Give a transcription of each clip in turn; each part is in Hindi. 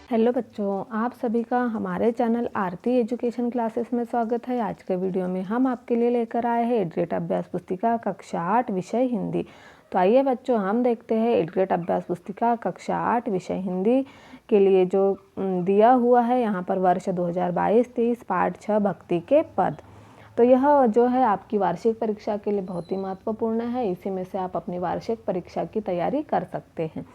हेलो बच्चों, आप सभी का हमारे चैनल आरती एजुकेशन क्लासेस में स्वागत है। आज के वीडियो में हम आपके लिए लेकर आए हैं एडग्रेड अभ्यास पुस्तिका कक्षा 8 विषय हिंदी। तो आइए बच्चों, हम देखते हैं एडग्रेड अभ्यास पुस्तिका कक्षा 8 विषय हिंदी के लिए जो दिया हुआ है यहाँ पर वर्ष 2022-23 पाठ 6 भक्ति के पद। तो यह जो है आपकी वार्षिक परीक्षा के लिए बहुत ही महत्वपूर्ण है। इसी में से आप अपनी वार्षिक परीक्षा की तैयारी कर सकते हैं।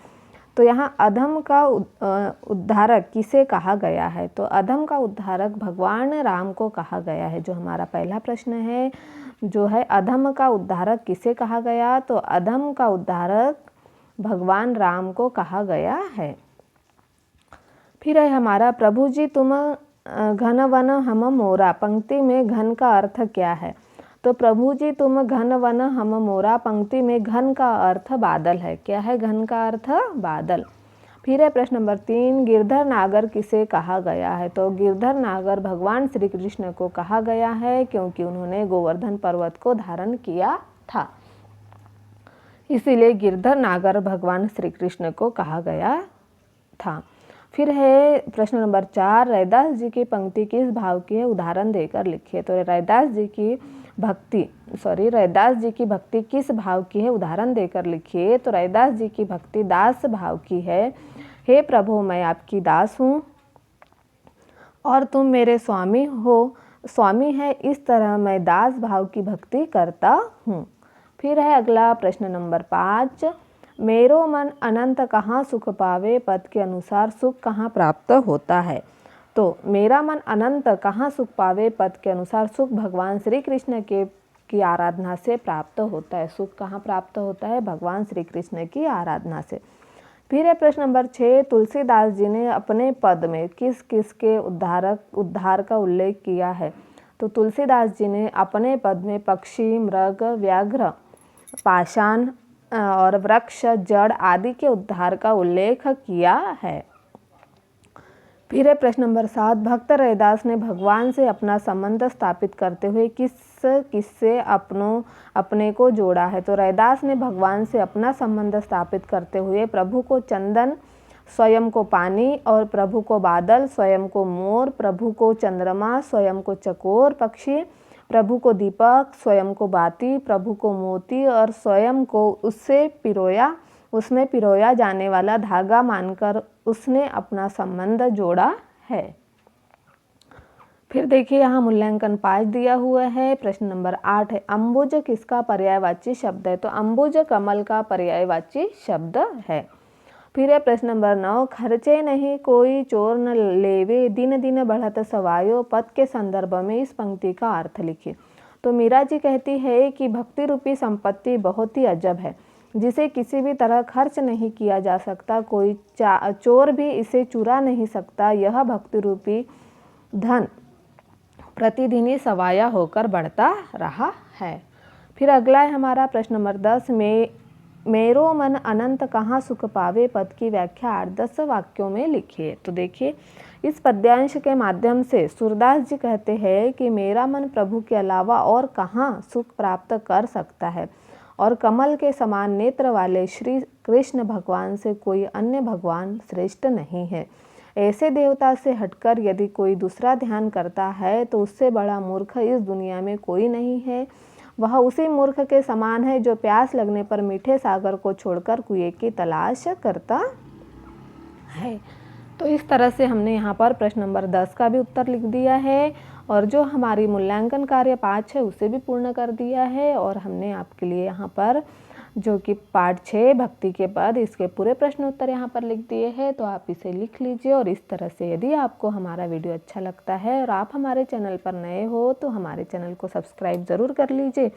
तो यहाँ अधम का उद्धारक किसे कहा गया है? तो अधम का उद्धारक भगवान राम को कहा गया है। जो हमारा पहला प्रश्न है जो है अधम का उद्धारक किसे कहा गया? तो अधम का उद्धारक भगवान राम को कहा गया है। फिर है हमारा प्रभु जी तुम घन वन हम मोरा। पंक्ति में घन का अर्थ क्या है? तो प्रभु जी तुम घन वन हम मोरा। पंक्ति में घन का अर्थ बादल है। क्या है घन का अर्थ? बादल। फिर है प्रश्न नंबर 3, गिरधर नागर किसे कहा गया है? तो गिरधर नागर भगवान श्री कृष्ण को कहा गया है, क्योंकि उन्होंने गोवर्धन पर्वत को धारण किया था, इसीलिए गिरधर नागर भगवान श्री कृष्ण को कहा गया था। फिर है प्रश्न नंबर 4, रैदास जी की पंक्ति किस भाव की है? उदाहरण देकर लिखिए। तो रैदास जी की भक्ति किस भाव की है? उदाहरण देकर लिखिए। तो रैदास जी की भक्ति दास भाव की है। हे प्रभु, मैं आपकी दास हूँ और तुम मेरे स्वामी हो, स्वामी है, इस तरह मैं दास भाव की भक्ति करता हूँ। फिर है अगला प्रश्न नंबर 5, मेरो मन अनंत कहाँ सुख पावे? पद के अनुसार सुख कहाँ प्राप्त होता है? तो मेरा मन अनंत कहाँ सुख पावे? पद के अनुसार सुख भगवान श्री कृष्ण की आराधना से प्राप्त होता है। सुख कहाँ प्राप्त होता है? भगवान श्री कृष्ण की आराधना से। फिर है प्रश्न नंबर 6, तुलसीदास जी ने अपने पद में किस किस के उद्धार का उल्लेख किया है? तो तुलसीदास जी ने अपने पद में पक्षी, मृग, व्याघ्र, पाषाण और वृक्ष, जड़ आदि के उद्धार का उल्लेख किया है। फिर है प्रश्न नंबर 7, भक्त रैदास ने भगवान से अपना संबंध स्थापित करते हुए किससे अपने को जोड़ा है? तो रैदास ने भगवान से अपना संबंध स्थापित करते हुए प्रभु को चंदन, स्वयं को पानी, और प्रभु को बादल, स्वयं को मोर, प्रभु को चंद्रमा, स्वयं को चकोर पक्षी, प्रभु को दीपक, स्वयं को बाती, प्रभु को मोती और स्वयं को उसमें पिरोया जाने वाला धागा मानकर उसने अपना संबंध जोड़ा है। फिर देखिए यहाँ मूल्यांकन 5 दिया हुआ है। प्रश्न नंबर 8 है, अंबुज किसका पर्यायवाची शब्द है? तो अंबुज कमल का पर्यायवाची शब्द है। फिर है प्रश्न नंबर 9, खर्चे नहीं कोई चोर न लेवे, दिन दिन बढ़त सवायो। पद के संदर्भ में इस पंक्ति का अर्थ लिखिए। तो मीरा जी कहती है कि भक्ति रूपी संपत्ति बहुत ही अजब है, जिसे किसी भी तरह खर्च नहीं किया जा सकता। कोई चोर भी इसे चुरा नहीं सकता। यह भक्ति रूपी धन प्रतिदिन ही सवाया होकर बढ़ता रहा है। फिर अगला है हमारा प्रश्न नंबर 10, मेरो मन अनंत कहाँ सुख पावे? पद की व्याख्या 8-10 वाक्यों में लिखिए। तो देखिए, इस पद्यांश के माध्यम से सूरदास जी कहते हैं कि मेरा मन प्रभु के अलावा और कहाँ सुख प्राप्त कर सकता है, और कमल के समान नेत्र वाले श्री कृष्ण भगवान से कोई अन्य भगवान श्रेष्ठ नहीं है। ऐसे देवता से हटकर यदि कोई दूसरा ध्यान करता है तो उससे बड़ा मूर्ख इस दुनिया में कोई नहीं है। वह उसी मूर्ख के समान है जो प्यास लगने पर मीठे सागर को छोड़कर कुएं की तलाश करता है। तो इस तरह से हमने यहाँ पर प्रश्न नंबर 10 का भी उत्तर लिख दिया है, और जो हमारी मूल्यांकन कार्य 5 है उसे भी पूर्ण कर दिया है। और हमने आपके लिए यहाँ पर जो कि पाठ 6 भक्ति के पद, इसके पूरे प्रश्न उत्तर यहाँ पर लिख दिए हैं। तो आप इसे लिख लीजिए। और इस तरह से यदि आपको हमारा वीडियो अच्छा लगता है और आप हमारे चैनल पर नए हो तो हमारे चैनल को सब्सक्राइब ज़रूर कर लीजिए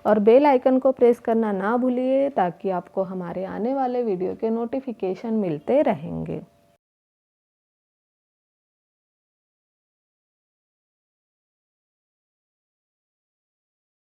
और बेल आइकन को प्रेस करना ना भूलिए, ताकि आपको हमारे आने वाले वीडियो के नोटिफिकेशन मिलते रहेंगे।